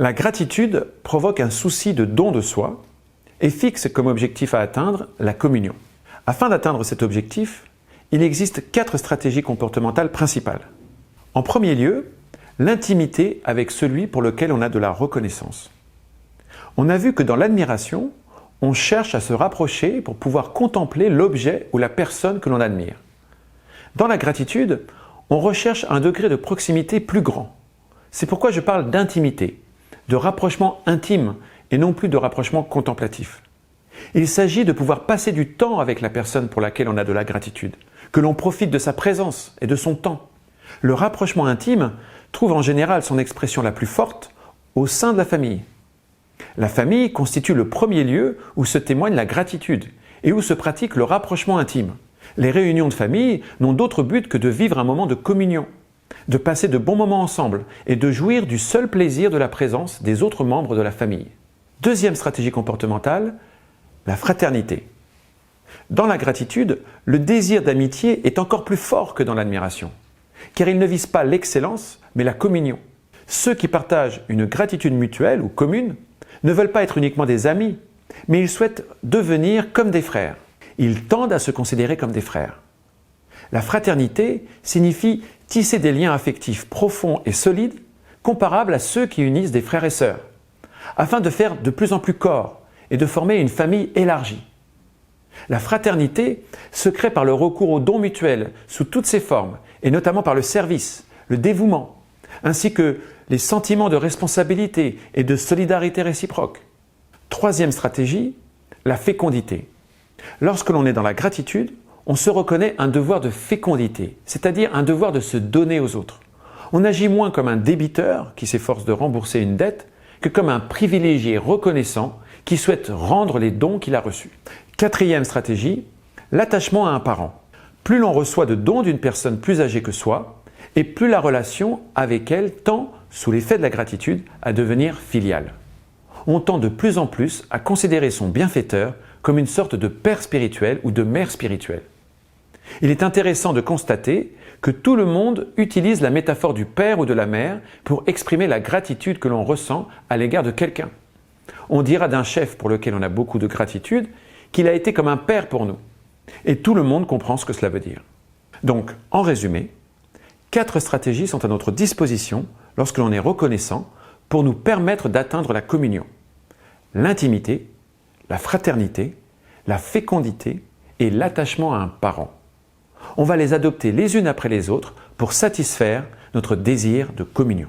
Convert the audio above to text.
La gratitude provoque un souci de don de soi et fixe comme objectif à atteindre la communion. Afin d'atteindre cet objectif, il existe 4 stratégies comportementales principales. En premier lieu, l'intimité avec celui pour lequel on a de la reconnaissance. On a vu que dans l'admiration, on cherche à se rapprocher pour pouvoir contempler l'objet ou la personne que l'on admire. Dans la gratitude, on recherche un degré de proximité plus grand. C'est pourquoi je parle d'intimité, de rapprochement intime et non plus de rapprochement contemplatif. Il s'agit de pouvoir passer du temps avec la personne pour laquelle on a de la gratitude, que l'on profite de sa présence et de son temps. Le rapprochement intime trouve en général son expression la plus forte au sein de la famille. La famille constitue le premier lieu où se témoigne la gratitude et où se pratique le rapprochement intime. Les réunions de famille n'ont d'autre but que de vivre un moment de communion, de passer de bons moments ensemble et de jouir du seul plaisir de la présence des autres membres de la famille. Deuxième stratégie comportementale, la fraternité. Dans la gratitude, le désir d'amitié est encore plus fort que dans l'admiration, car il ne vise pas l'excellence, mais la communion. Ceux qui partagent une gratitude mutuelle ou commune ne veulent pas être uniquement des amis, mais ils souhaitent devenir comme des frères. Ils tendent à se considérer comme des frères. La fraternité signifie tisser des liens affectifs profonds et solides, comparables à ceux qui unissent des frères et sœurs, afin de faire de plus en plus corps et de former une famille élargie. La fraternité se crée par le recours aux dons mutuels sous toutes ses formes, et notamment par le service, le dévouement, ainsi que les sentiments de responsabilité et de solidarité réciproque. Troisième stratégie, la fécondité. Lorsque l'on est dans la gratitude, on se reconnaît un devoir de fécondité, c'est-à-dire un devoir de se donner aux autres. On agit moins comme un débiteur qui s'efforce de rembourser une dette que comme un privilégié reconnaissant qui souhaite rendre les dons qu'il a reçus. Quatrième stratégie, l'attachement à un parent. Plus l'on reçoit de dons d'une personne plus âgée que soi, et plus la relation avec elle tend, sous l'effet de la gratitude, à devenir filiale. On tend de plus en plus à considérer son bienfaiteur comme une sorte de père spirituel ou de mère spirituelle. Il est intéressant de constater que tout le monde utilise la métaphore du père ou de la mère pour exprimer la gratitude que l'on ressent à l'égard de quelqu'un. On dira d'un chef pour lequel on a beaucoup de gratitude qu'il a été comme un père pour nous. Et tout le monde comprend ce que cela veut dire. Donc, en résumé, 4 stratégies sont à notre disposition lorsque l'on est reconnaissant pour nous permettre d'atteindre la communion. L'intimité, la fraternité, la fécondité et l'attachement à un parent. On va les adopter les unes après les autres pour satisfaire notre désir de communion.